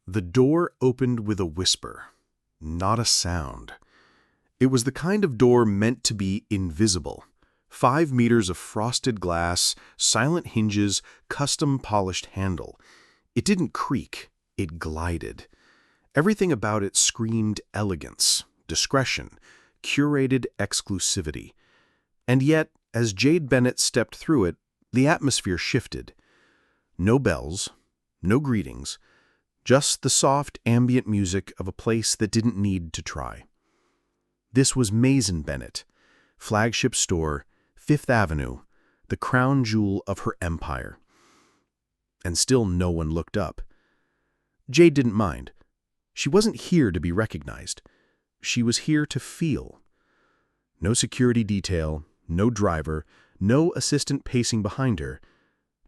The door opened with a whisper, not a sound. It was the kind of door meant to be invisible. 5 meters of frosted glass, silent hinges, custom-polished handle. It didn't creak, it glided. Everything about it screamed elegance, discretion, curated exclusivity. And yet, as Jade Bennett stepped through it, the atmosphere shifted. No bells, no greetings, just the soft ambient music of a place that didn't need to try. This was Maison Bennett, flagship store, 5th Avenue, the crown jewel of her empire. And still no one looked up. Jade didn't mind. She wasn't here to be recognized. She was here to feel. No security detail, no driver, no assistant pacing behind her.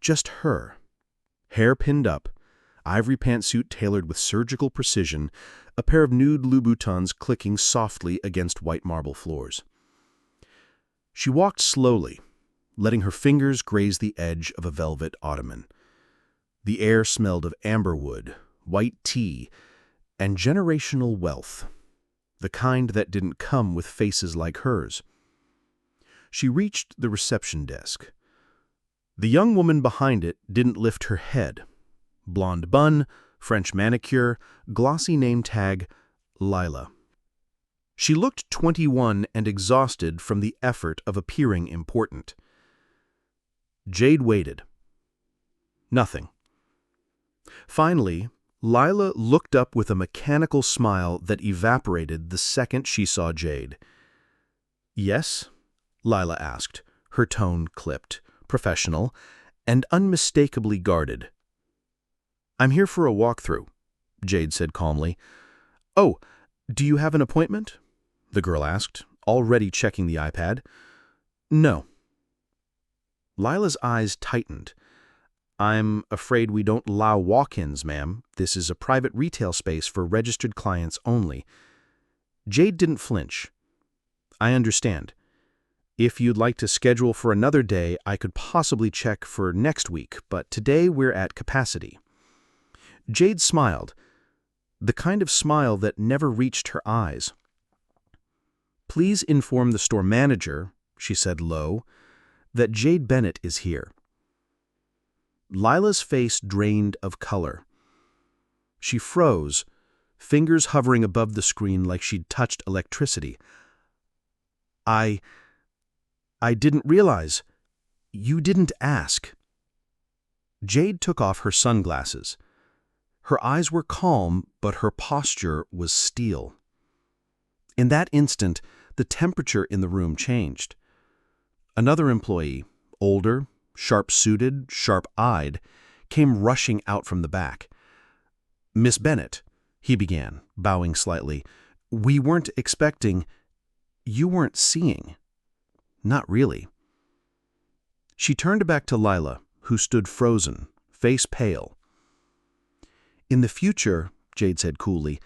Just her. Hair pinned up, ivory pantsuit tailored with surgical precision, a pair of nude Louboutins clicking softly against white marble floors. She walked slowly, letting her fingers graze the edge of a velvet ottoman. The air smelled of amberwood, white tea, and generational wealth, the kind that didn't come with faces like hers. She reached the reception desk. The young woman behind it didn't lift her head. Blonde bun, French manicure, glossy name tag, Lila. She looked 21 and exhausted from the effort of appearing important. Jade waited. Nothing. Finally, Lila looked up with a mechanical smile that evaporated the second she saw Jade. "Yes?" Lila asked, her tone clipped, professional, and unmistakably guarded. "I'm here for a walkthrough," Jade said calmly. "Oh, do you have an appointment?" the girl asked, already checking the iPad. "No." Lila's eyes tightened. "I'm afraid we don't allow walk-ins, ma'am. This is a private retail space for registered clients only." Jade didn't flinch. "I understand. If you'd like to schedule for another day, I could possibly check for next week, but today we're at capacity." Jade smiled, the kind of smile that never reached her eyes. "Please inform the store manager," she said low, "that Jade Bennett is here." Lila's face drained of color. She froze, fingers hovering above the screen like she'd touched electricity. I didn't realize. You didn't ask." Jade took off her sunglasses. Her eyes were calm, but her posture was steel. In that instant, the temperature in the room changed. Another employee, older, sharp-suited, sharp-eyed, came rushing out from the back. "Miss Bennett," he began, bowing slightly, "we weren't expecting—" "You weren't seeing." "Not really." She turned back to Lila, who stood frozen, face pale. "In the future," Jade said coolly,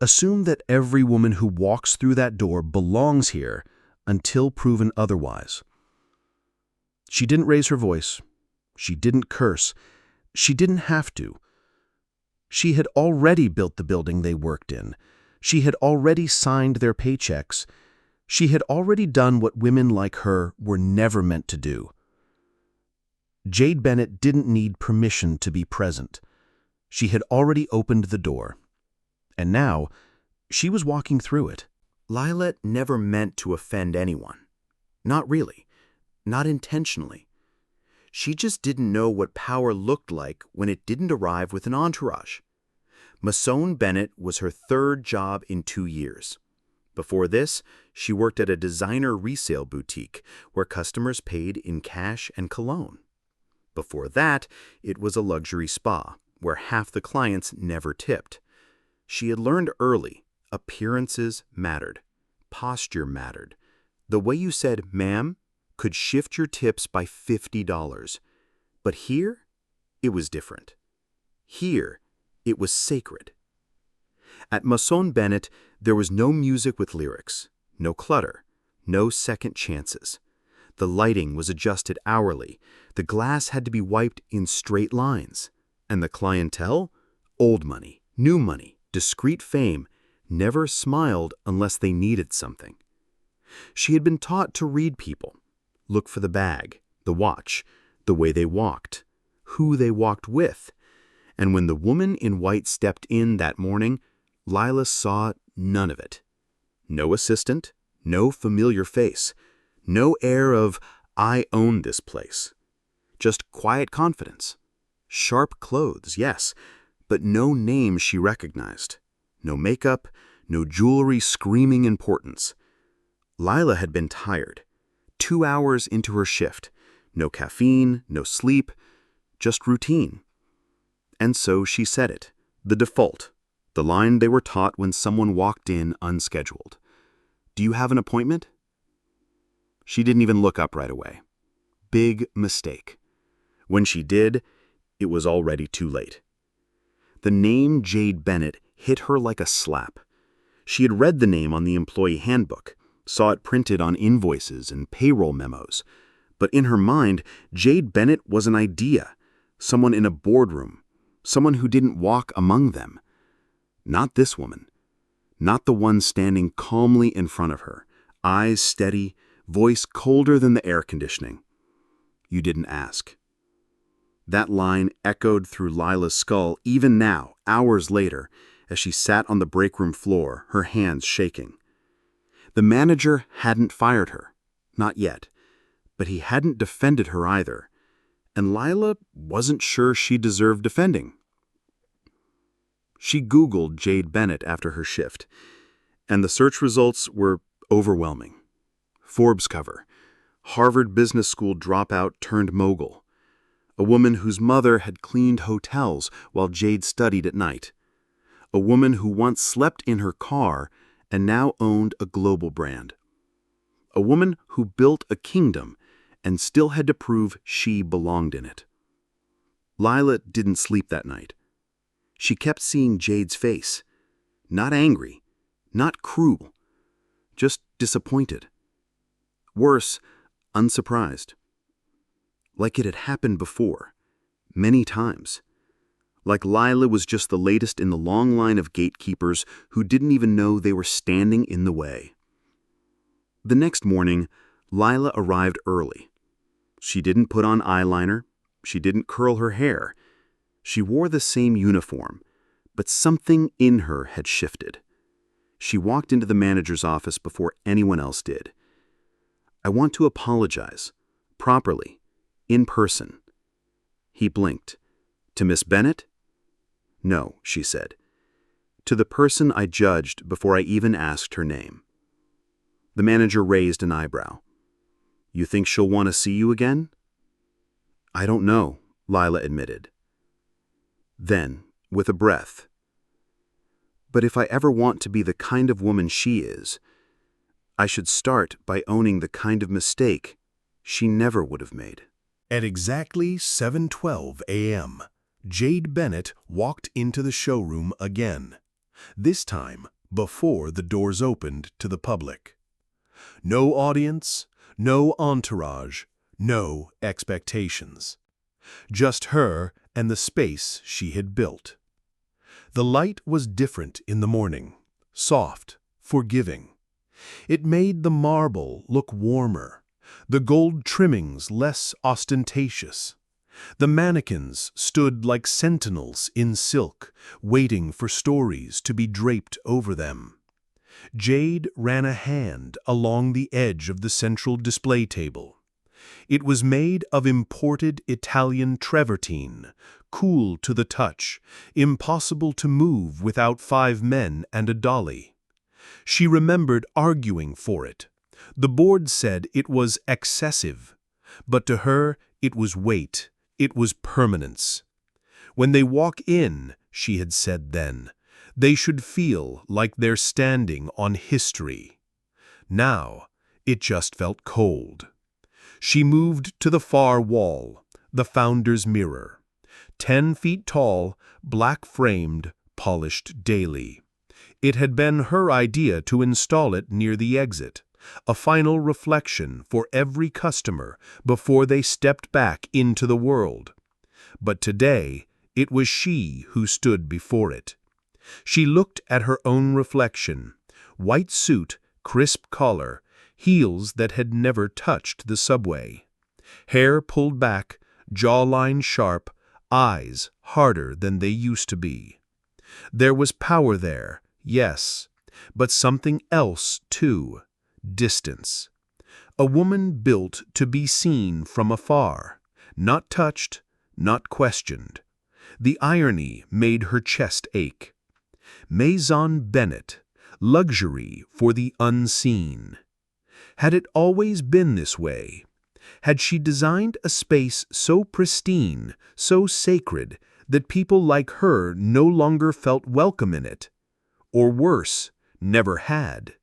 "assume that every woman who walks through that door belongs here until proven otherwise." She didn't raise her voice. She didn't curse. She didn't have to. She had already built the building they worked in. She had already signed their paychecks. She had already done what women like her were never meant to do. Jade Bennett didn't need permission to be present. She had already opened the door. And now, she was walking through it. Lila never meant to offend anyone. Not really. Not intentionally. She just didn't know what power looked like when it didn't arrive with an entourage. Maison Bennett was her 3rd job in 2 years. Before this, she worked at a designer resale boutique where customers paid in cash and cologne. Before that, it was a luxury spa where half the clients never tipped. She had learned early, appearances mattered, posture mattered. The way you said, "ma'am," could shift your tips by $50. But here, it was different. Here, it was sacred. At Maison Bennett, there was no music with lyrics, no clutter, no second chances. The lighting was adjusted hourly, the glass had to be wiped in straight lines, and the clientele, old money, New money, discreet fame, never smiled unless they needed something. She had been taught to read people, look for the bag, the watch, the way they walked, who they walked with. And when the woman in white stepped in that morning, Lila saw none of it. No assistant, no familiar face, no air of, "I own this place." Just quiet confidence. Sharp clothes, yes, but no name she recognized. No makeup, no jewelry screaming importance. Lila had been tired. 2 hours into her shift. No caffeine, no sleep, just routine. And so she said it, the default, the line they were taught when someone walked in unscheduled. "Do you have an appointment?" She didn't even look up right away. Big mistake. When she did, it was already too late. The name Jade Bennett hit her like a slap. She had read the name on the employee handbook, saw it printed on invoices and payroll memos. But in her mind, Jade Bennett was an idea, someone in a boardroom, someone who didn't walk among them. Not this woman. Not the one standing calmly in front of her, eyes steady, voice colder than the air conditioning. "You didn't ask." That line echoed through Lila's skull even now, hours later, as she sat on the break room floor, her hands shaking. The manager hadn't fired her, not yet, but he hadn't defended her either, and Lila wasn't sure she deserved defending. She Googled Jade Bennett after her shift, and the search results were overwhelming. Forbes cover, Harvard Business School dropout turned mogul, a woman whose mother had cleaned hotels while Jade studied at night, a woman who once slept in her car and now owned a global brand, a woman who built a kingdom and still had to prove she belonged in it. Lila didn't sleep that night. She kept seeing Jade's face, not angry, not cruel, just disappointed. Worse, unsurprised. Like it had happened before, many times. Like Lila was just the latest in the long line of gatekeepers who didn't even know they were standing in the way. The next morning, Lila arrived early. She didn't put on eyeliner. She didn't curl her hair. She wore the same uniform, but something in her had shifted. She walked into the manager's office before anyone else did. "I want to apologize, properly, in person." He blinked. "To Miss Bennett?" "No," she said. "To the person I judged before I even asked her name." The manager raised an eyebrow. "You think she'll want to see you again?" "I don't know," Lila admitted. Then, with a breath, "But if I ever want to be the kind of woman she is, I should start by owning the kind of mistake she never would have made." At exactly 7:12 a.m., Jade Bennett walked into the showroom again, this time before the doors opened to the public. No audience, no entourage, no expectations. Just her and the space she had built. The light was different in the morning, soft, forgiving. It made the marble look warmer, the gold trimmings less ostentatious. The mannequins stood like sentinels in silk, waiting for stories to be draped over them. Jade ran a hand along the edge of the central display table. It was made of imported Italian travertine, cool to the touch, impossible to move without 5 men and a dolly. She remembered arguing for it. The board said it was excessive, but to her it was weight, it was permanence. When they walk in, she had said then, they should feel like they're standing on history. Now, it just felt cold. She moved to the far wall, the founder's mirror. 10 feet tall, black-framed, polished daily. It had been her idea to install it near the exit, a final reflection for every customer before they stepped back into the world. But today, it was she who stood before it. She looked at her own reflection. White suit, crisp collar, heels that had never touched the subway. Hair pulled back, jawline sharp, eyes harder than they used to be. There was power there, yes, but something else, too. Distance. A woman built to be seen from afar, not touched, not questioned. The irony made her chest ache. Maison Bennett, luxury for the unseen. Had it always been this way? Had she designed a space so pristine, so sacred, that people like her no longer felt welcome in it? Or worse, never had?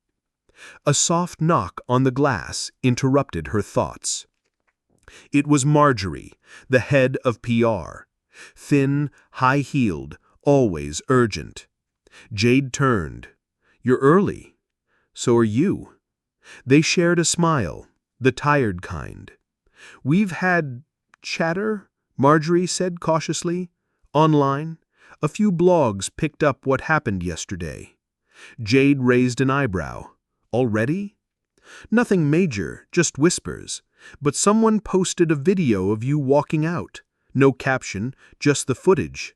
A soft knock on the glass interrupted her thoughts. It was Marjorie, the head of PR. Thin, high-heeled, always urgent. Jade turned. "You're early. So are you." They shared a smile, the tired kind. "We've had chatter," Marjorie said cautiously. "Online. A few blogs picked up what happened yesterday." Jade raised an eyebrow. "Already?" "Nothing major, just whispers. But someone posted a video of you walking out. No caption, just the footage."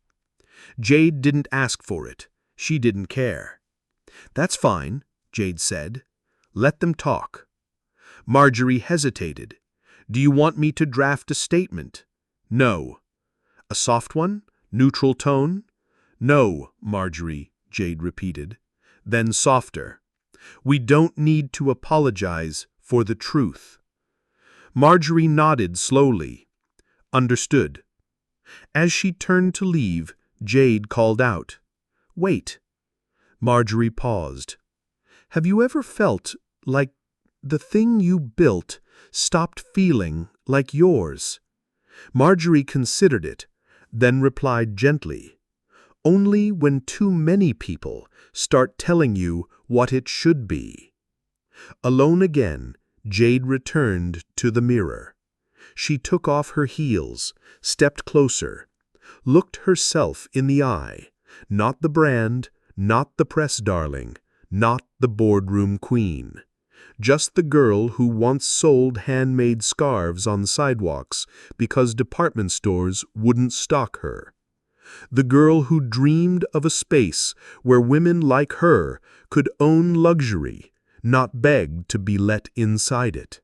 Jade didn't ask for it. She didn't care. "That's fine," Jade said. "Let them talk." Marjorie hesitated. "Do you want me to draft a statement?" "No." "A soft one? Neutral tone?" "No, Marjorie," Jade repeated. Then softer. "We don't need to apologize for the truth." Marjorie nodded slowly. "Understood." As she turned to leave, Jade called out, "Wait." Marjorie paused. "Have you ever felt like the thing you built stopped feeling like yours?" Marjorie considered it, then replied gently, "Only when too many people start telling you what it should be." Alone again, Jade returned to the mirror. She took off her heels, stepped closer, looked herself in the eye, not the brand, not the press darling, not the boardroom queen. Just the girl who once sold handmade scarves on sidewalks because department stores wouldn't stock her. The girl who dreamed of a space where women like her could own luxury, not beg to be let inside it.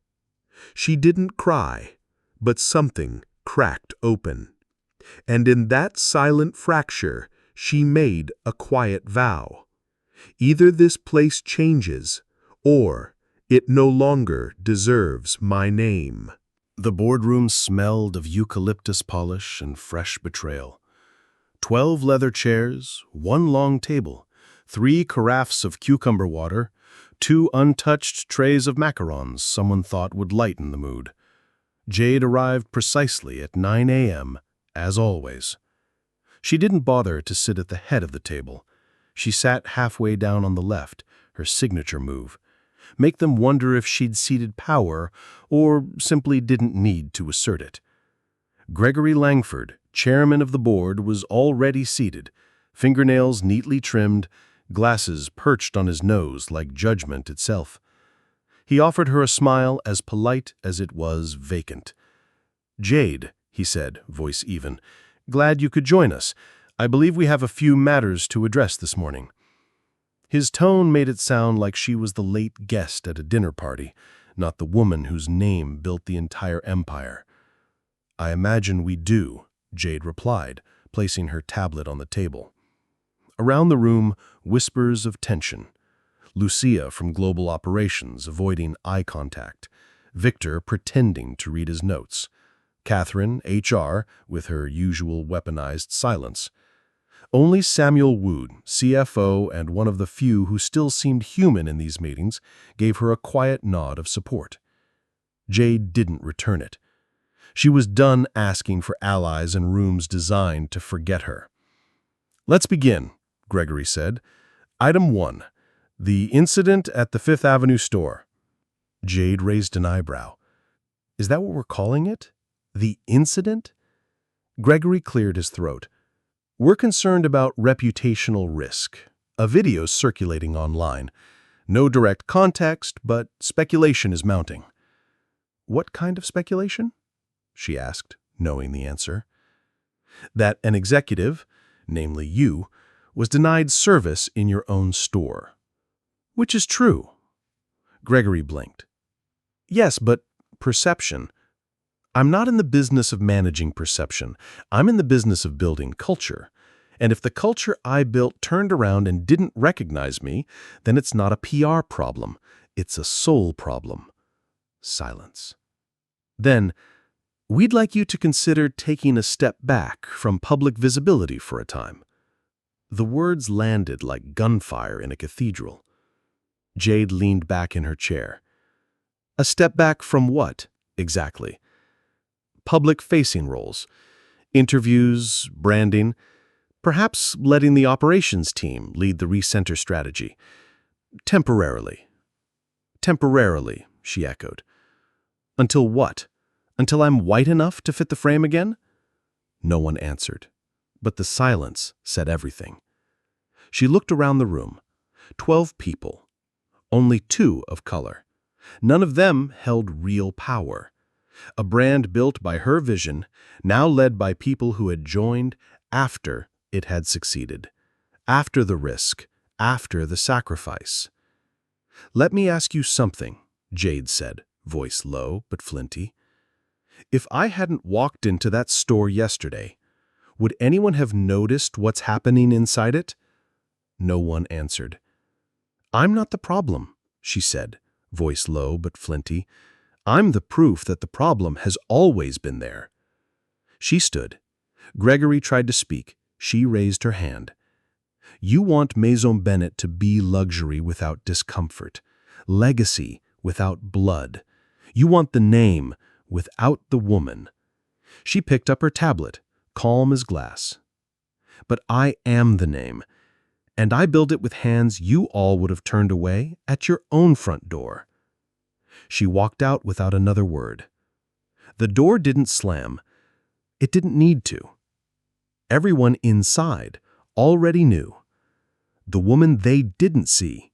She didn't cry, but something cracked open. And in that silent fracture, she made a quiet vow. Either this place changes, or it no longer deserves my name. The boardroom smelled of eucalyptus polish and fresh betrayal. 12 leather chairs, 1 long table, 3 carafes of cucumber water, 2 untouched trays of macarons someone thought would lighten the mood. Jade arrived precisely at 9 a.m., as always. She didn't bother to sit at the head of the table. She sat halfway down on the left, her signature move. Make them wonder if she'd ceded power or simply didn't need to assert it. Gregory Langford, chairman of the board, was already seated, fingernails neatly trimmed, glasses perched on his nose like judgment itself. He offered her a smile as polite as it was vacant. "Jade," he said, voice even, "glad you could join us. I believe we have a few matters to address this morning." His tone made it sound like she was the late guest at a dinner party, not the woman whose name built the entire empire. "I imagine we do," Jade replied, placing her tablet on the table. Around the room, whispers of tension. Lucia from Global Operations avoiding eye contact. Victor pretending to read his notes. Catherine, HR, with her usual weaponized silence. Only Samuel Wood, CFO and one of the few who still seemed human in these meetings, gave her a quiet nod of support. Jade didn't return it. She was done asking for allies in rooms designed to forget her. "Let's begin," Gregory said. "Item 1. The incident at the Fifth Avenue store." Jade raised an eyebrow. "Is that what we're calling it? The incident?" Gregory cleared his throat. We're concerned about reputational risk. A video circulating online. No direct context, but speculation is mounting. What kind of speculation? She asked, knowing the answer. That an executive, namely you, was denied service in your own store. Which is true. Gregory blinked. Yes, but perception. I'm not in the business of managing perception. I'm in the business of building culture. And if the culture I built turned around and didn't recognize me, then it's not a PR problem. It's a soul problem. Silence. Then, we'd like you to consider taking a step back from public visibility for a time. The words landed like gunfire in a cathedral. Jade leaned back in her chair. A step back from what, exactly? Public-facing roles. Interviews, branding, perhaps letting the operations team lead the recenter strategy. Temporarily. Temporarily, she echoed. Until what? Until I'm white enough to fit the frame again? No one answered, but the silence said everything. She looked around the room. 12 people. Only 2 of color. None of them held real power. A brand built by her vision, now led by people who had joined after it had succeeded. After the risk, after the sacrifice. Let me ask you something, Jade said, voice low but flinty. If I hadn't walked into that store yesterday, would anyone have noticed what's happening inside it? No one answered. I'm not the problem, she said, voice low but flinty. I'm the proof that the problem has always been there. She stood. Gregory tried to speak. She raised her hand. You want Maison Bennett to be luxury without discomfort, legacy without blood. You want the name without the woman. She picked up her tablet, calm as glass. But I am the name, and I build it with hands you all would have turned away at your own front door. She walked out without another word. The door didn't slam. It didn't need to. Everyone inside already knew. The woman they didn't see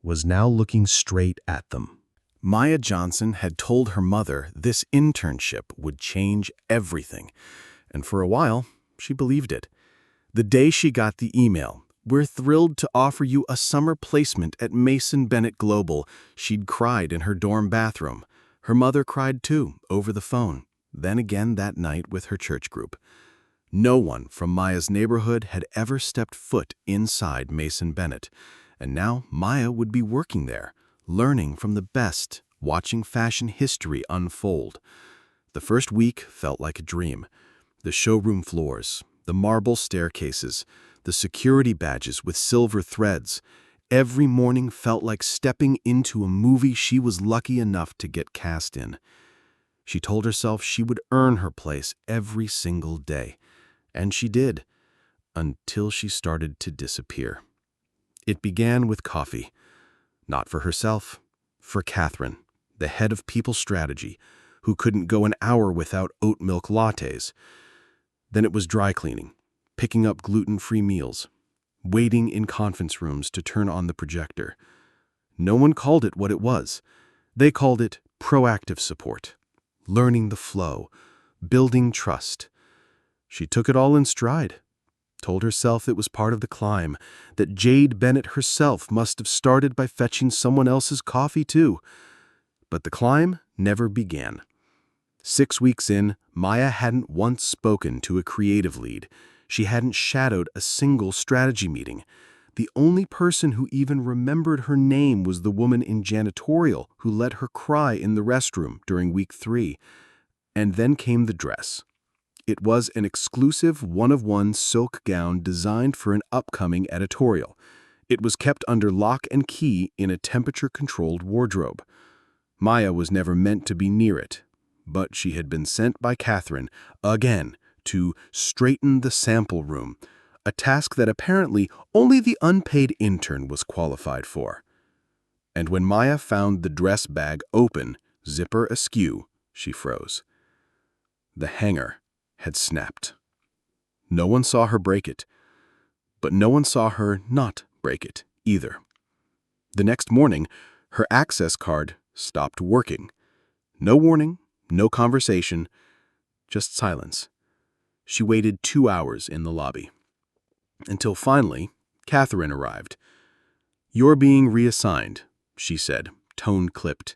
was now looking straight at them. Maya Johnson had told her mother this internship would change everything, and for a while, she believed it. The day she got the email, "We're thrilled to offer you a summer placement at Maison Bennett Global," she'd cried in her dorm bathroom. Her mother cried too, over the phone, then again that night with her church group. No one from Maya's neighborhood had ever stepped foot inside Maison Bennett, and now Maya would be working there, learning from the best, watching fashion history unfold. The first week felt like a dream. The showroom floors, the marble staircases, the security badges with silver threads. Every morning felt like stepping into a movie she was lucky enough to get cast in. She told herself she would earn her place every single day. And she did, until she started to disappear. It began with coffee. Not for herself, for Catherine, the head of people strategy, who couldn't go an hour without oat milk lattes. Then it was dry cleaning, picking up gluten-free meals, waiting in conference rooms to turn on the projector. No one called it what it was. They called it proactive support, learning the flow, building trust. She took it all in stride, told herself it was part of the climb, that Jade Bennett herself must have started by fetching someone else's coffee too. But the climb never began. 6 weeks in, Maya hadn't once spoken to a creative lead. She hadn't shadowed a single strategy meeting. The only person who even remembered her name was the woman in janitorial who let her cry in the restroom during week 3. And then came the dress. It was an exclusive one-of-one silk gown designed for an upcoming editorial. It was kept under lock and key in a temperature-controlled wardrobe. Maya was never meant to be near it, but she had been sent by Catherine, again, to straighten the sample room, a task that apparently only the unpaid intern was qualified for. And when Maya found the dress bag open, zipper askew, she froze. The hanger had snapped. No one saw her break it. But no one saw her not break it either. The next morning, her access card stopped working. No warning, no conversation, just silence. She waited 2 hours in the lobby. Until finally, Catherine arrived. "You're being reassigned," she said, tone clipped.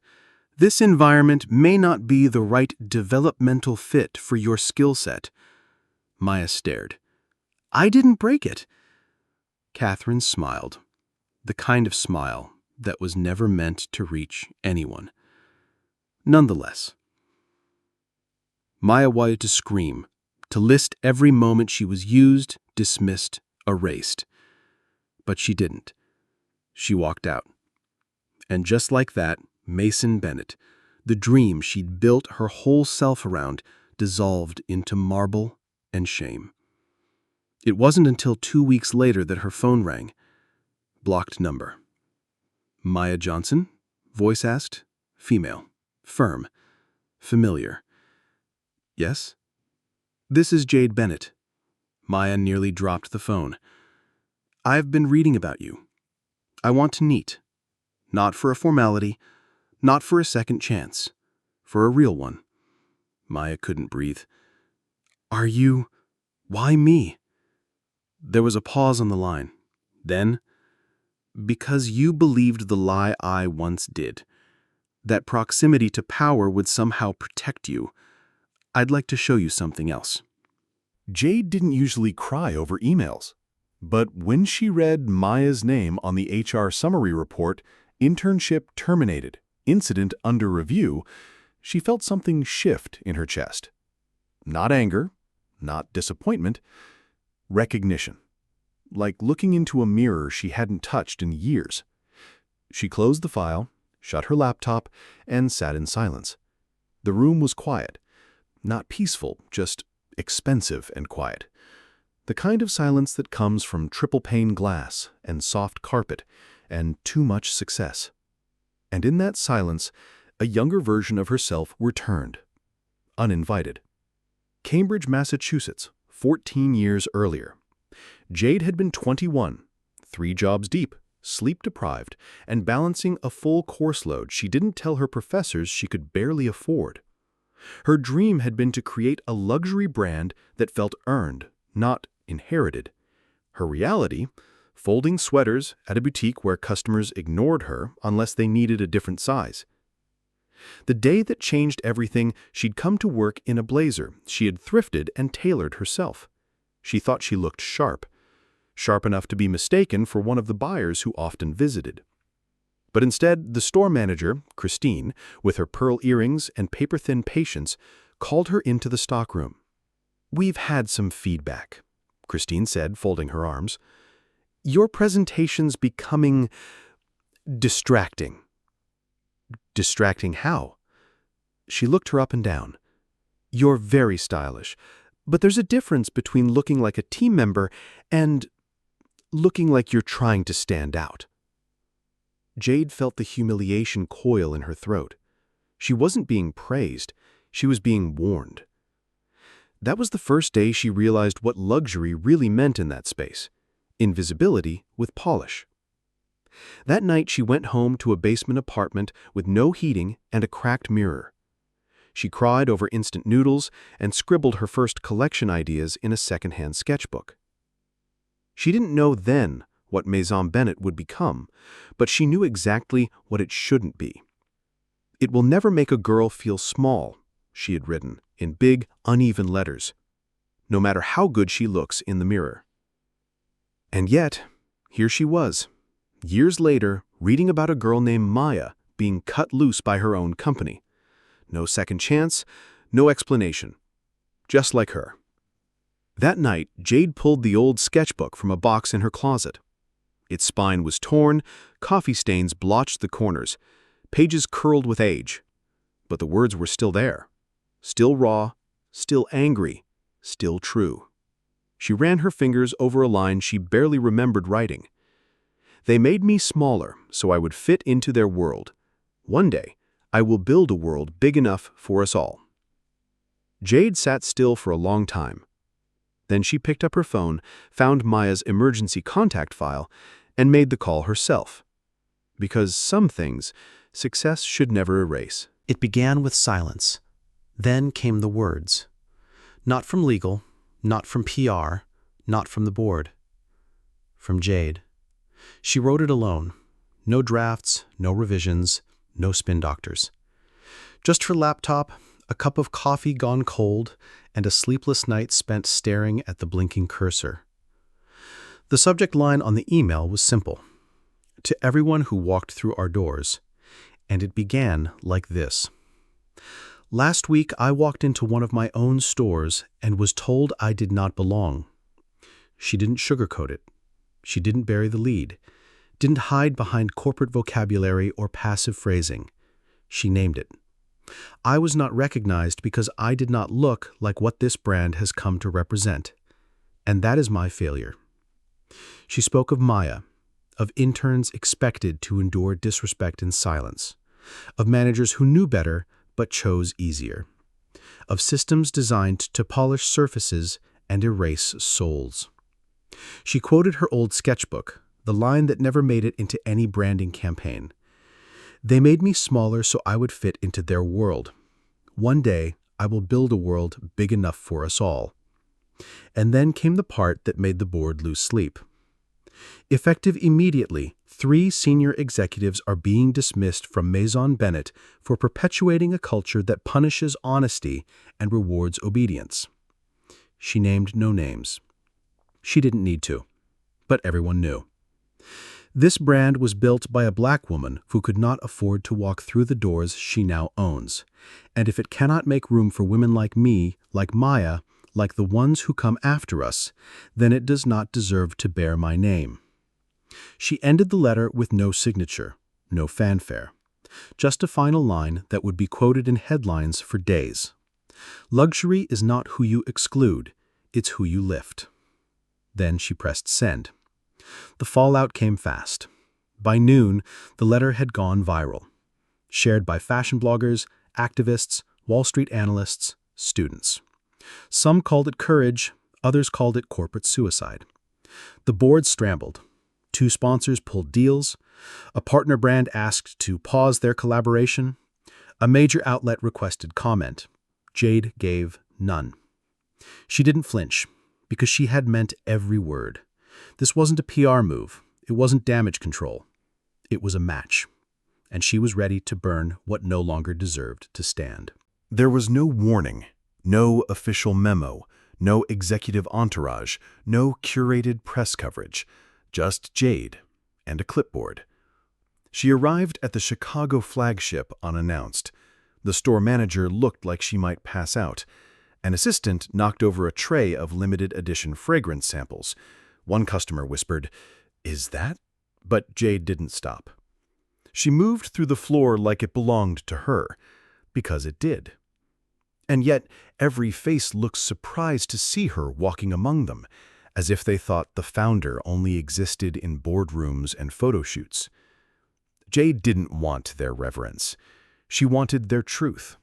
"This environment may not be the right developmental fit for your skill set." Maya stared. "I didn't break it." Catherine smiled, the kind of smile that was never meant to reach anyone. Nonetheless, Maya wanted to scream, to list every moment she was used, dismissed, erased. But she didn't. She walked out. And just like that, Maison Bennett, the dream she'd built her whole self around, dissolved into marble and shame. It wasn't until 2 weeks later that her phone rang. Blocked number. "Maya Johnson?" Voice asked. Female. Firm. Familiar. "Yes?" "This is Jade Bennett." Maya nearly dropped the phone. "I've been reading about you. I want to meet. Not for a formality, not for a second chance. For a real one." Maya couldn't breathe. "Are you... Why me?" There was a pause on the line. Then, "Because you believed the lie I once did. That proximity to power would somehow protect you. I'd like to show you something else." Jade didn't usually cry over emails. But when she read Maya's name on the HR summary report, internship terminated, incident under review, she felt something shift in her chest. Not anger, not disappointment, recognition. Like looking into a mirror she hadn't touched in years. She closed the file, shut her laptop, and sat in silence. The room was quiet. Not peaceful, just expensive and quiet. The kind of silence that comes from triple-pane glass and soft carpet and too much success. And in that silence, a younger version of herself returned, uninvited. Cambridge, Massachusetts, 14 years earlier. Jade had been 21, 3 jobs deep, sleep-deprived, and balancing a full course load she didn't tell her professors she could barely afford. Her dream had been to create a luxury brand that felt earned, not inherited. Her reality, folding sweaters at a boutique where customers ignored her unless they needed a different size. The day that changed everything, she'd come to work in a blazer she had thrifted and tailored herself. She thought she looked sharp enough to be mistaken for one of the buyers who often visited. But instead, the store manager, Christine, with her pearl earrings and paper-thin patience, called her into the stockroom. "We've had some feedback," Christine said, folding her arms. "Your presentation's becoming distracting." "Distracting how?" She looked her up and down. "You're very stylish, but there's a difference between looking like a team member and looking like you're trying to stand out." Jade felt the humiliation coil in her throat. She wasn't being praised, she was being warned. That was the first day she realized what luxury really meant in that space. Invisibility with polish. That night she went home to a basement apartment with no heating and a cracked mirror. She cried over instant noodles and scribbled her first collection ideas in a secondhand sketchbook. She didn't know then what Maison Bennett would become, but she knew exactly what it shouldn't be. "It will never make a girl feel small," she had written in big, uneven letters, "no matter how good she looks in the mirror." And yet, here she was, years later, reading about a girl named Maya being cut loose by her own company. No second chance, no explanation. Just like her. That night, Jade pulled the old sketchbook from a box in her closet. Its spine was torn, coffee stains blotched the corners, pages curled with age. But the words were still there. Still raw, still angry, still true. She ran her fingers over a line she barely remembered writing. "They made me smaller so I would fit into their world. One day, I will build a world big enough for us all." Jade sat still for a long time. Then she picked up her phone, found Maya's emergency contact file, and made the call herself. Because some things, success should never erase. It began with silence. Then came the words. Not from legal, not from PR, not from the board. From Jade. She wrote it alone. No drafts, no revisions, no spin doctors. Just her laptop, a cup of coffee gone cold, and a sleepless night spent staring at the blinking cursor. The subject line on the email was simple. To everyone who walked through our doors. And it began like this. Last week, I walked into one of my own stores and was told I did not belong. She didn't sugarcoat it. She didn't bury the lead. Didn't hide behind corporate vocabulary or passive phrasing. She named it. I was not recognized because I did not look like what this brand has come to represent. And that is my failure. She spoke of Maya, of interns expected to endure disrespect in silence, of managers who knew better but chose easier, of systems designed to polish surfaces and erase souls. She quoted her old sketchbook, the line that never made it into any branding campaign. They made me smaller so I would fit into their world. One day, I will build a world big enough for us all. And then came the part that made the board lose sleep. Effective immediately, 3 senior executives are being dismissed from Maison Bennett for perpetuating a culture that punishes honesty and rewards obedience. She named no names. She didn't need to, but everyone knew. This brand was built by a black woman who could not afford to walk through the doors she now owns. And if it cannot make room for women like me, like Maya, like the ones who come after us, then it does not deserve to bear my name. She ended the letter with no signature, no fanfare. Just a final line that would be quoted in headlines for days. Luxury is not who you exclude, it's who you lift. Then she pressed send. The fallout came fast. By noon, the letter had gone viral. Shared by fashion bloggers, activists, Wall Street analysts, students. Some called it courage, others called it corporate suicide. The board scrambled. 2 sponsors pulled deals. A partner brand asked to pause their collaboration. A major outlet requested comment. Jade gave none. She didn't flinch, because she had meant every word. This wasn't a PR move. It wasn't damage control. It was a match. And she was ready to burn what no longer deserved to stand. There was no warning, no official memo, no executive entourage, no curated press coverage, just Jade and a clipboard. She arrived at the Chicago flagship unannounced. The store manager looked like she might pass out. An assistant knocked over a tray of limited edition fragrance samples. One customer whispered, "Is that?" But Jade didn't stop. She moved through the floor like it belonged to her, because it did. And yet, every face looked surprised to see her walking among them, as if they thought the founder only existed in boardrooms and photo shoots. Jade didn't want their reverence. She wanted their truth.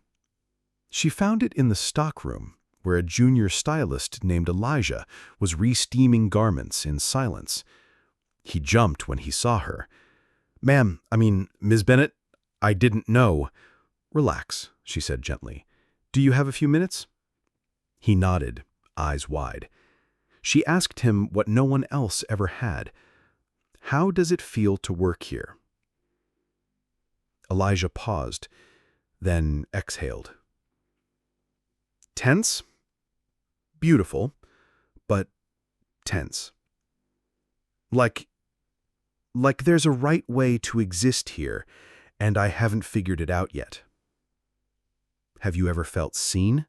She found it in the stockroom, where a junior stylist named Elijah was re-steaming garments in silence. He jumped when he saw her. Ms. Bennett, I didn't know." "Relax," she said gently. "Do you have a few minutes?" He nodded, eyes wide. She asked him what no one else ever had. "How does it feel to work here?" Elijah paused, then exhaled. "Tense? Beautiful, but tense. Like there's a right way to exist here, and I haven't figured it out yet." "Have you ever felt seen?"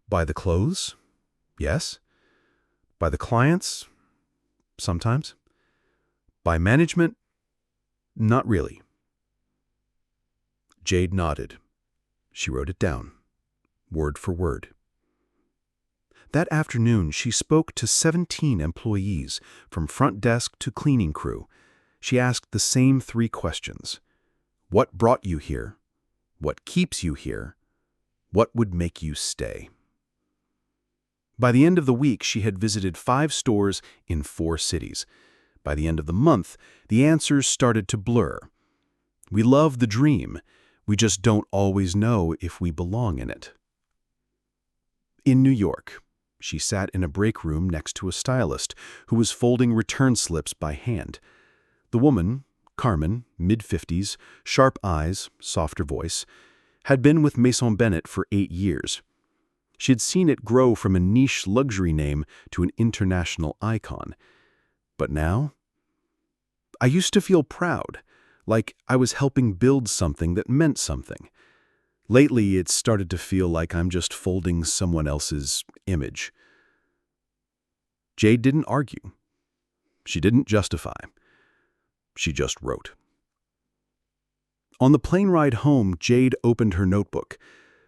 "By the clothes? Yes. By the clients? Sometimes. By management? Not really." Jade nodded. She wrote it down, word for word. That afternoon, she spoke to 17 employees, from front desk to cleaning crew. She asked the same 3 questions. What brought you here? What keeps you here? What would make you stay? By the end of the week, she had visited 5 stores in 4 cities. By the end of the month, the answers started to blur. We love the dream. We just don't always know if we belong in it. In New York, she sat in a break room next to a stylist who was folding return slips by hand. The woman, Carmen, mid-50s, sharp eyes, softer voice, had been with Maison Bennett for 8 years. She had seen it grow from a niche luxury name to an international icon. But now? I used to feel proud, like I was helping build something that meant something. Lately, it's started to feel like I'm just folding someone else's image. Jade didn't argue. She didn't justify. She just wrote. On the plane ride home, Jade opened her notebook.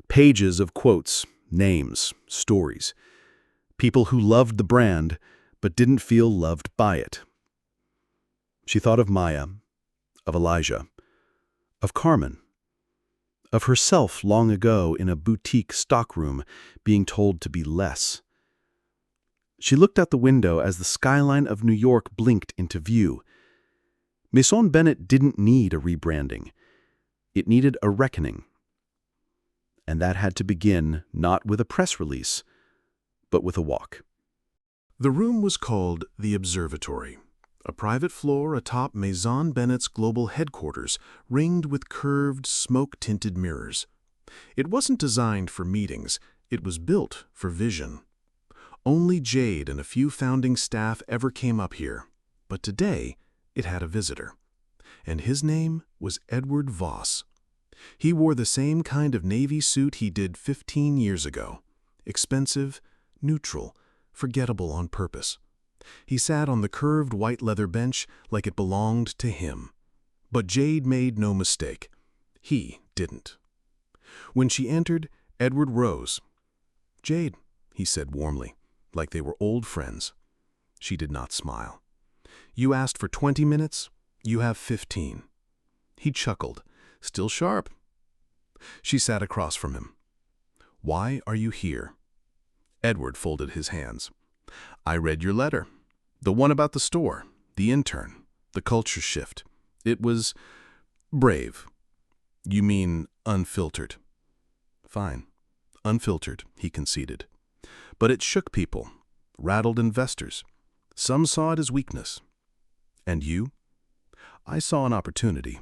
Pages of quotes, names, stories. People who loved the brand, but didn't feel loved by it. She thought of Maya, of Elijah, of Carmen, of herself long ago in a boutique stockroom being told to be less. She looked out the window as the skyline of New York blinked into view. Maison Bennett didn't need a rebranding. It needed a reckoning. And that had to begin not with a press release, but with a walk. The room was called the Observatory, a private floor atop Maison Bennett's global headquarters, ringed with curved, smoke-tinted mirrors. It wasn't designed for meetings, it was built for vision. Only Jade and a few founding staff ever came up here, but today it had a visitor. And his name was Edward Voss. He wore the same kind of navy suit he did 15 years ago. Expensive, neutral, forgettable on purpose. He sat on the curved white leather bench like it belonged to him. But Jade made no mistake. He didn't. When she entered, Edward rose. "Jade," he said warmly, like they were old friends. She did not smile. "You asked for 20 minutes? You have 15. He chuckled. "Still sharp." She sat across from him. "Why are you here?" Edward folded his hands. "I read your letter. The one about the store, the intern, the culture shift. It was brave." "You mean unfiltered?" "Fine. Unfiltered," he conceded. "But it shook people, rattled investors. Some saw it as weakness. And you?" "I saw an opportunity."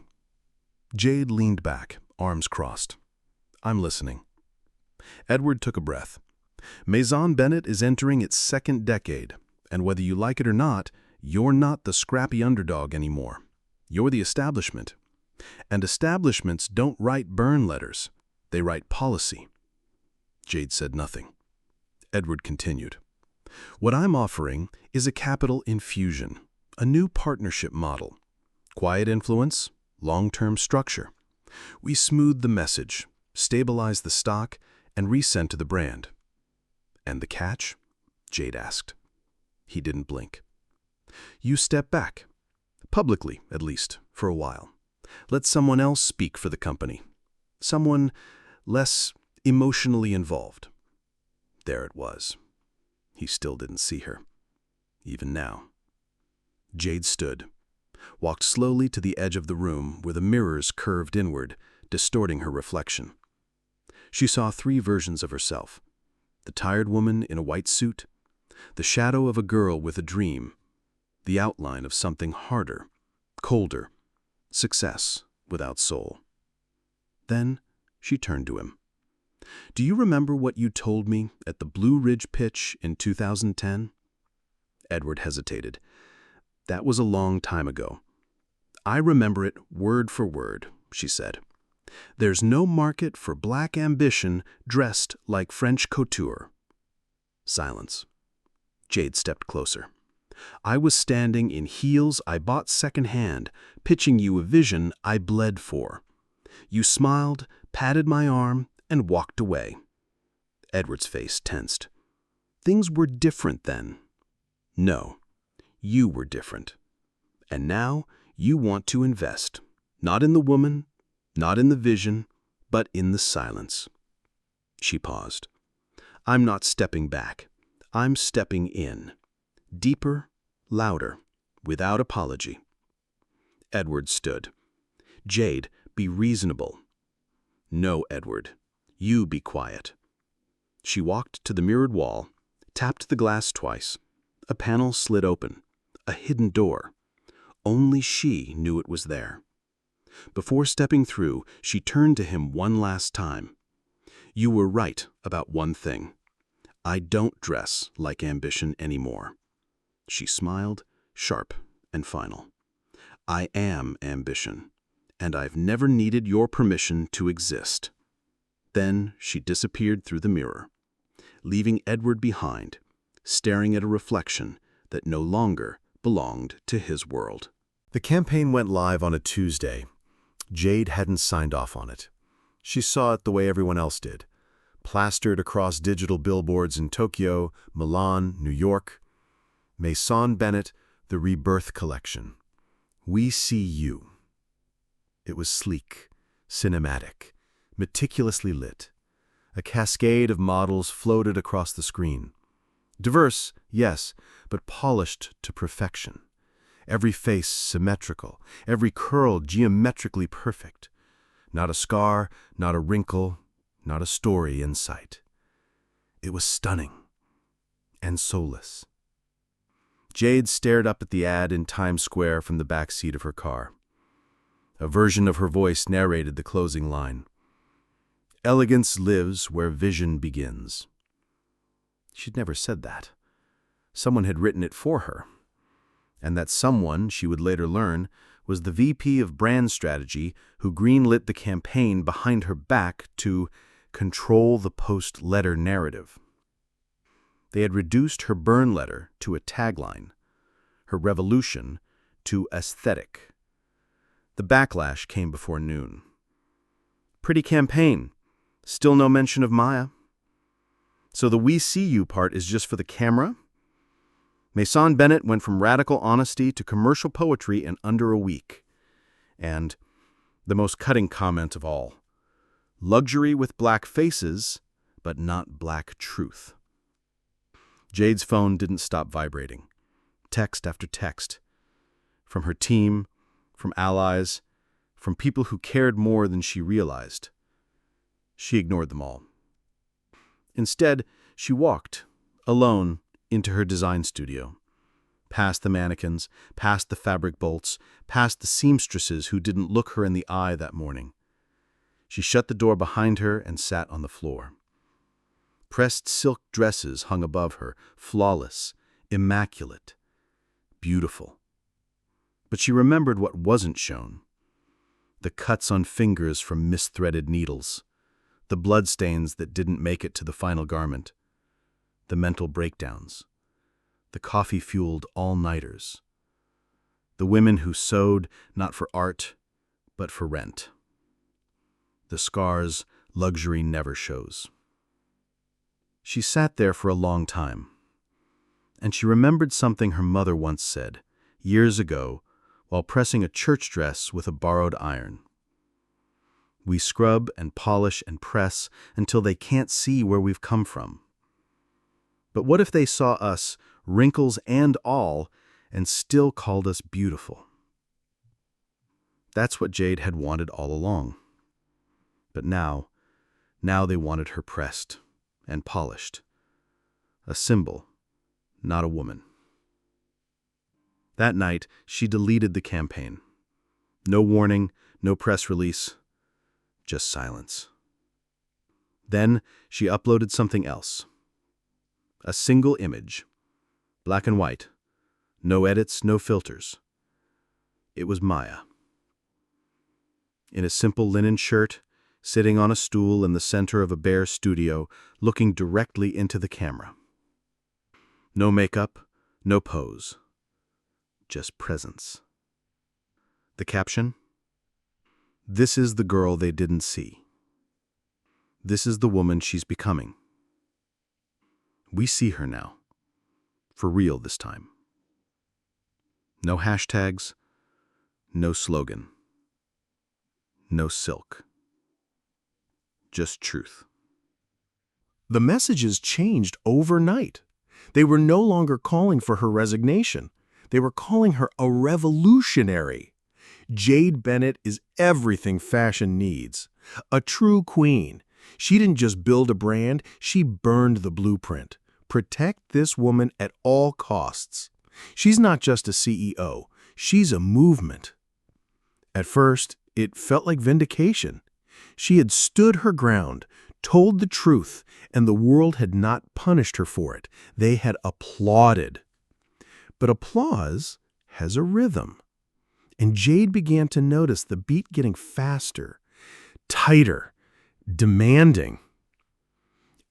Jade leaned back, arms crossed. "I'm listening." Edward took a breath. "Maison Bennett is entering its 2nd decade, and whether you like it or not, you're not the scrappy underdog anymore. You're the establishment. And establishments don't write burn letters. They write policy." Jade said nothing. Edward continued. "What I'm offering is a capital infusion, a new partnership model. Quiet influence, long-term structure. We smooth the message, stabilize the stock, and recenter the brand." "And the catch?" Jade asked. He didn't blink. "You step back. Publicly, at least, for a while. Let someone else speak for the company. Someone less emotionally involved." There it was. He still didn't see her. Even now. Jade stood, walked slowly to the edge of the room where the mirrors curved inward, distorting her reflection. She saw 3 versions of herself. The tired woman in a white suit, the shadow of a girl with a dream, the outline of something harder, colder, success without soul. Then she turned to him. "Do you remember what you told me at the Blue Ridge pitch in 2010? Edward hesitated. "That was a long time ago." "I remember it word for word," she said. "There's no market for black ambition dressed like French couture." Silence. Jade stepped closer. "I was standing in heels I bought secondhand, pitching you a vision I bled for. You smiled, patted my arm, and walked away." Edward's face tensed. "Things were different then." "No, you were different. And now you want to invest, not in the woman, not in the vision, but in the silence." She paused. "I'm not stepping back. I'm stepping in. Deeper, louder, without apology. Edward stood. Jade, be reasonable. No, Edward. You be quiet. She walked to the mirrored wall, tapped the glass twice. A panel slid open. A hidden door. Only she knew it was there. Before stepping through, she turned to him one last time. You were right about one thing. I don't dress like ambition anymore. She smiled, sharp and final. I am ambition, and I've never needed your permission to exist. Then she disappeared through the mirror, leaving Edward behind, staring at a reflection that no longer belonged to his world. The campaign went live on a Tuesday. Jade hadn't signed off on it. She saw it the way everyone else did, plastered across digital billboards in Tokyo, Milan, New York. Maison Bennett, the Rebirth Collection. We see you. It was sleek, cinematic, meticulously lit. A cascade of models floated across the screen. Diverse, yes, but polished to perfection. Every face symmetrical, every curl geometrically perfect. Not a scar, not a wrinkle, not a story in sight. It was stunning and soulless. Jade stared up at the ad in Times Square from the back seat of her car. A version of her voice narrated the closing line. Elegance lives where vision begins. She'd never said that. Someone had written it for her. And that someone, she would later learn, was the VP of brand strategy who greenlit the campaign behind her back to control the post-letter narrative. They had reduced her burn letter to a tagline, her revolution to aesthetic. The backlash came before noon. Pretty campaign. Still no mention of Maya. So the "we see you" part is just for the camera? Maison Bennett went from radical honesty to commercial poetry in under a week. And the most cutting comment of all, luxury with black faces, but not black truth. Jade's phone didn't stop vibrating. Text after text. From her team, from allies, from people who cared more than she realized. She ignored them all. Instead, she walked, alone, into her design studio. Past the mannequins, past the fabric bolts, past the seamstresses who didn't look her in the eye that morning. She shut the door behind her and sat on the floor. Pressed silk dresses hung above her, flawless, immaculate, beautiful. But she remembered what wasn't shown. The cuts on fingers from misthreaded needles, the bloodstains that didn't make it to the final garment, the mental breakdowns, the coffee-fueled all-nighters, the women who sewed not for art, but for rent. The scars luxury never shows. She sat there for a long time, and she remembered something her mother once said, years ago, while pressing a church dress with a borrowed iron. We scrub and polish and press until they can't see where we've come from. But what if they saw us, wrinkles and all, and still called us beautiful? That's what Jade had wanted all along. But now they wanted her pressed and polished. A symbol, not a woman. That night, she deleted the campaign. No warning, no press release, just silence. Then she uploaded something else. A single image, black and white, no edits, no filters. It was Maya. In a simple linen shirt, sitting on a stool in the center of a bare studio, looking directly into the camera. No makeup, no pose. Just presence. The caption? This is the girl they didn't see. This is the woman she's becoming. We see her now. For real this time. No hashtags, no slogan. No silk. Just truth. The messages changed overnight. They were no longer calling for her resignation. They were calling her a revolutionary. Jade Bennett is everything fashion needs. A true queen. She didn't just build a brand, she burned the blueprint. Protect this woman at all costs. She's not just a CEO, she's a movement. At first, it felt like vindication. She had stood her ground, told the truth, and the world had not punished her for it. They had applauded. But applause has a rhythm. And Jade began to notice the beat getting faster, tighter, demanding.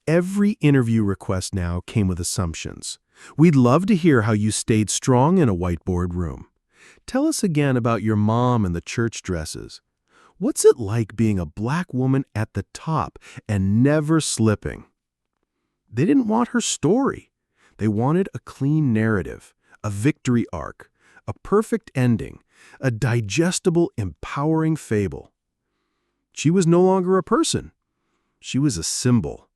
Every interview request now came with assumptions. We'd love to hear how you stayed strong in a whiteboard room. Tell us again about your mom and the church dresses. What's it like being a black woman at the top and never slipping? They didn't want her story. They wanted a clean narrative, a victory arc, a perfect ending, a digestible, empowering fable. She was no longer a person. She was a symbol.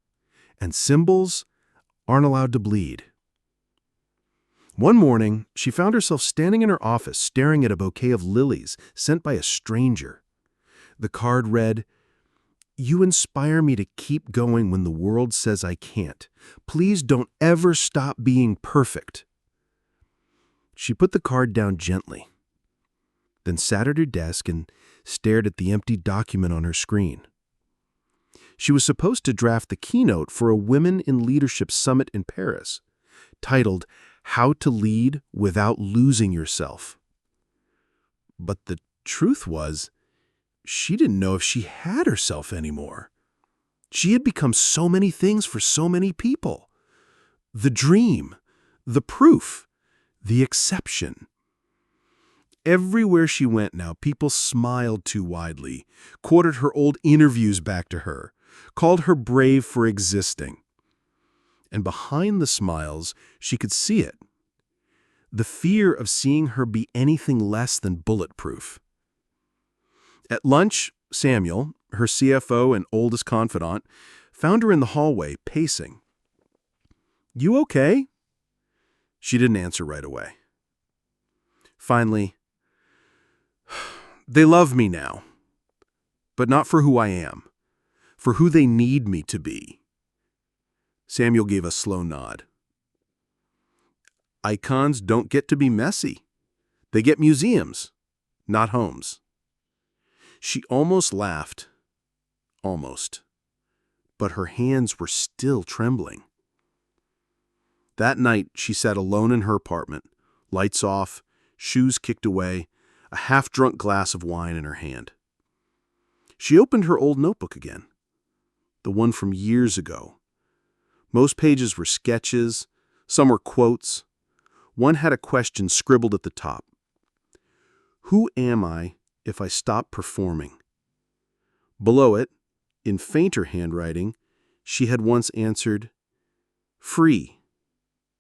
And symbols aren't allowed to bleed. One morning, she found herself standing in her office staring at a bouquet of lilies sent by a stranger. The card read, "You inspire me to keep going when the world says I can't. Please don't ever stop being perfect." She put the card down gently, then sat at her desk and stared at the empty document on her screen. She was supposed to draft the keynote for a Women in Leadership Summit in Paris, titled "How to Lead Without Losing Yourself." But the truth was, she didn't know if she had herself anymore. She had become so many things for so many people. The dream, the proof, the exception. Everywhere she went now, people smiled too widely, quoted her old interviews back to her, called her brave for existing. And behind the smiles, she could see it. The fear of seeing her be anything less than bulletproof. At lunch, Samuel, her CFO and oldest confidant, found her in the hallway, pacing. "You okay?" She didn't answer right away. Finally, "They love me now, but not for who I am, for who they need me to be." Samuel gave a slow nod. Icons don't get to be messy. They get museums, not homes. She almost laughed. Almost. But her hands were still trembling. That night, she sat alone in her apartment, lights off, shoes kicked away, a half-drunk glass of wine in her hand. She opened her old notebook again, the one from years ago. Most pages were sketches, some were quotes. One had a question scribbled at the top. "Who am I if I stop performing?" Below it, in fainter handwriting, she had once answered, "Free,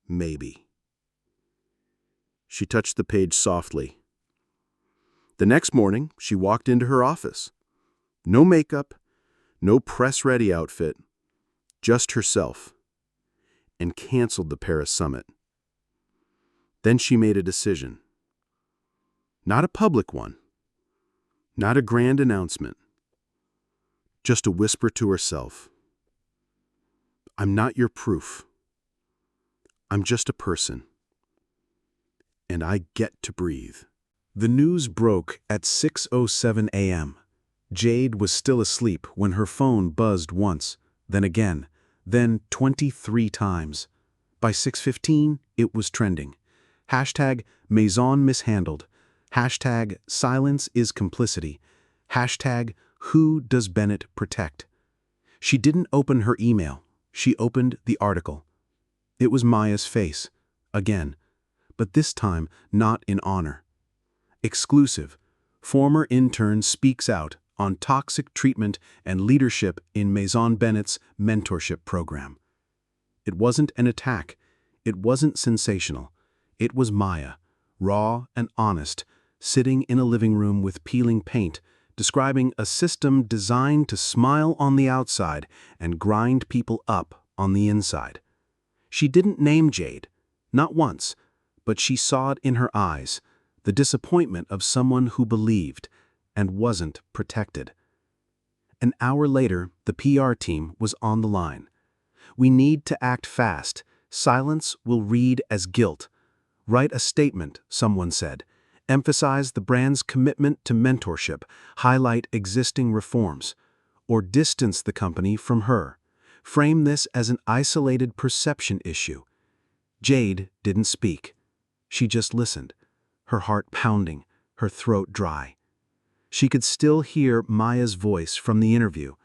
maybe." She touched the page softly. The next morning, she walked into her office. No makeup, no press-ready outfit, just herself, and canceled the Paris summit. Then she made a decision. Not a public one, not a grand announcement, just a whisper to herself. "I'm not your proof. I'm just a person. And I get to breathe." The news broke at 6:07 a.m. Jade was still asleep when her phone buzzed once, then again, then 23 times. By 6:15, it was trending. Hashtag Maison mishandled. Hashtag silence is complicity. Hashtag who does Bennett protect? She didn't open her email. She opened the article. It was Maya's face, again, but this time not in honor. Exclusive. Former intern speaks out on toxic treatment and leadership in Maison Bennett's mentorship program. It wasn't an attack. It wasn't sensational. It was Maya, raw and honest, sitting in a living room with peeling paint, describing a system designed to smile on the outside and grind people up on the inside. She didn't name Jade, not once, but she saw it in her eyes, the disappointment of someone who believed and wasn't protected. An hour later, the PR team was on the line. "We need to act fast. Silence will read as guilt. Write a statement," someone said. "Emphasize the brand's commitment to mentorship, highlight existing reforms, or distance the company from her. Frame this as an isolated perception issue." Jade didn't speak. She just listened, her heart pounding, her throat dry. She could still hear Maya's voice from the interview.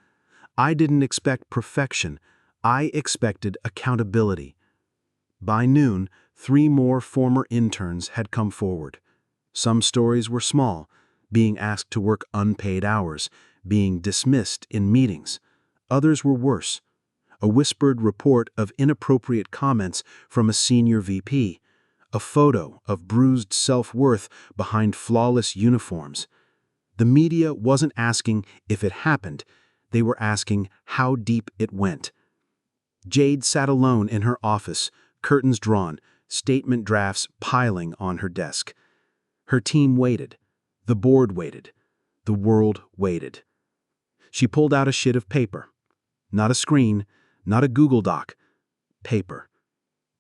"I didn't expect perfection. I expected accountability." By noon, 3 more former interns had come forward. Some stories were small, being asked to work unpaid hours, being dismissed in meetings. Others were worse. A whispered report of inappropriate comments from a senior VP. A photo of bruised self-worth behind flawless uniforms. The media wasn't asking if it happened. They were asking how deep it went. Jade sat alone in her office, curtains drawn, statement drafts piling on her desk. Her team waited. The board waited. The world waited. She pulled out a sheet of paper. Not a screen, not a Google Doc. Paper.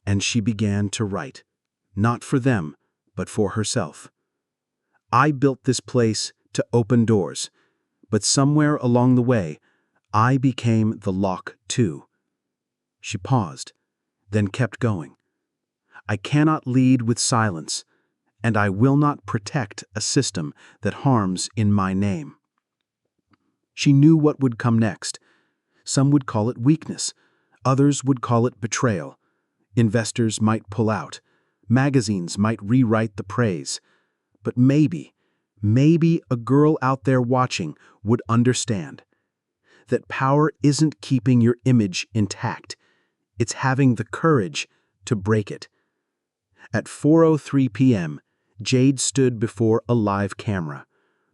And she began to write. Not for them, but for herself. "I built this place to open doors, but somewhere along the way, I became the lock too." She paused, then kept going. "I cannot lead with silence, and I will not protect a system that harms in my name." She knew what would come next. Some would call it weakness. Others would call it betrayal. Investors might pull out. Magazines might rewrite the praise. But maybe a girl out there watching would understand that power isn't keeping your image intact. It's having the courage to break it. At 4:03 p.m., Jade stood before a live camera.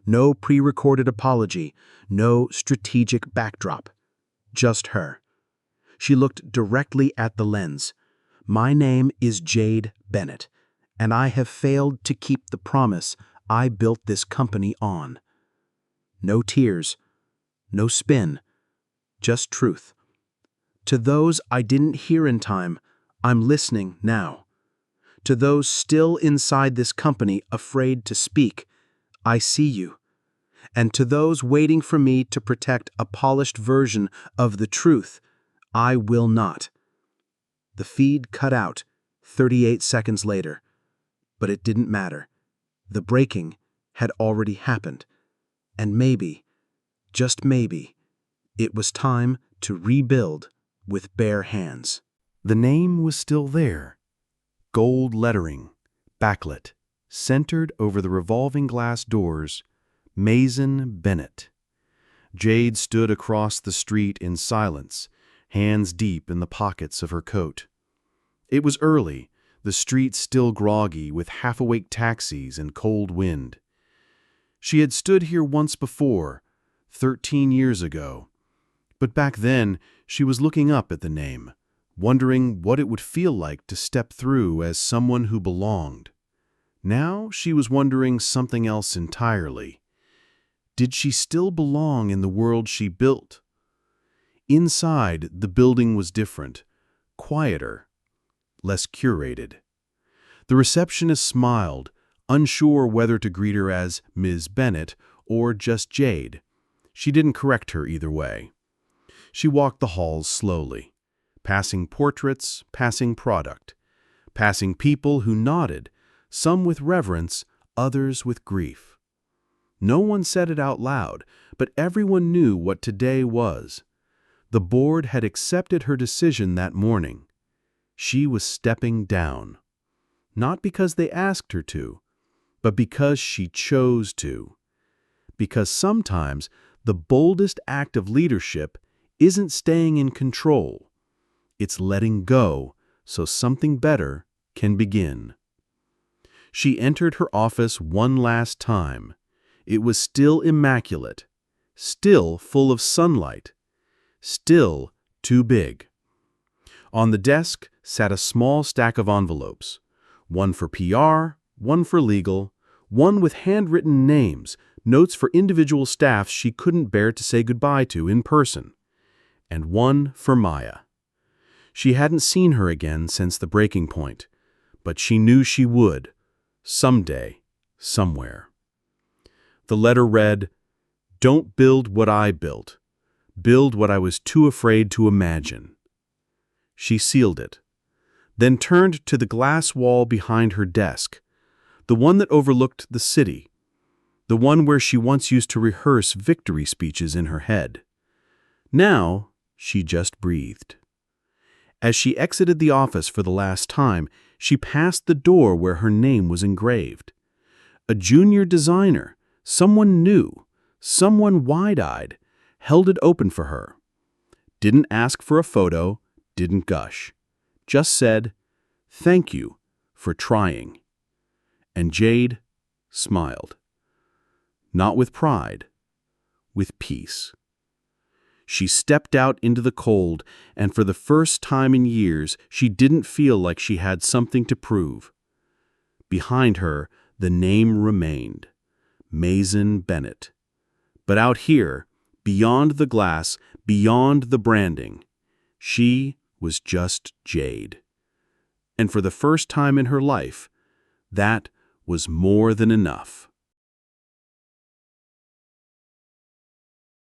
No pre-recorded apology, no strategic backdrop. Just her. She looked directly at the lens. "My name is Jade Bennett, and I have failed to keep the promise I built this company on." No tears, no spin, just truth. "To those I didn't hear in time, I'm listening now. To those still inside this company afraid to speak, I see you. And to those waiting for me to protect a polished version of the truth, I will not." The feed cut out 38 seconds later, but it didn't matter. The breaking had already happened, and maybe, just maybe, it was time to rebuild with bare hands. The name was still there. Gold lettering, backlit, centered over the revolving glass doors, Maison Bennett. Jade stood across the street in silence, hands deep in the pockets of her coat. It was early, the street still groggy with half-awake taxis and cold wind. She had stood here once before, 13 years ago. But back then, she was looking up at the name, wondering what it would feel like to step through as someone who belonged. Now she was wondering something else entirely. Did she still belong in the world she built? Inside, the building was different, quieter, less curated. The receptionist smiled, unsure whether to greet her as Ms. Bennett or just Jade. She didn't correct her either way. She walked the halls slowly, passing portraits, passing product, passing people who nodded, some with reverence, others with grief. No one said it out loud, but everyone knew what today was. The board had accepted her decision that morning. She was stepping down. Not because they asked her to, but because she chose to. Because sometimes the boldest act of leadership isn't staying in control. It's letting go so something better can begin. She entered her office one last time. It was still immaculate, still full of sunlight, still too big. On the desk, sat a small stack of envelopes, one for PR, one for legal, one with handwritten names, notes for individual staffs she couldn't bear to say goodbye to in person, and one for Maya. She hadn't seen her again since the breaking point, but she knew she would, someday, somewhere. The letter read, "Don't build what I built. Build what I was too afraid to imagine." She sealed it, then turned to the glass wall behind her desk, the one that overlooked the city, the one where she once used to rehearse victory speeches in her head. Now, she just breathed. As she exited the office for the last time, she passed the door where her name was engraved. A junior designer, someone new, someone wide-eyed, held it open for her. Didn't ask for a photo, didn't gush. Just said, "Thank you for trying." And Jade smiled. Not with pride, with peace. She stepped out into the cold, and for the first time in years, she didn't feel like she had something to prove. Behind her, the name remained, Maison Bennett. But out here, beyond the glass, beyond the branding, she was just Jade. And for the first time in her life, that was more than enough.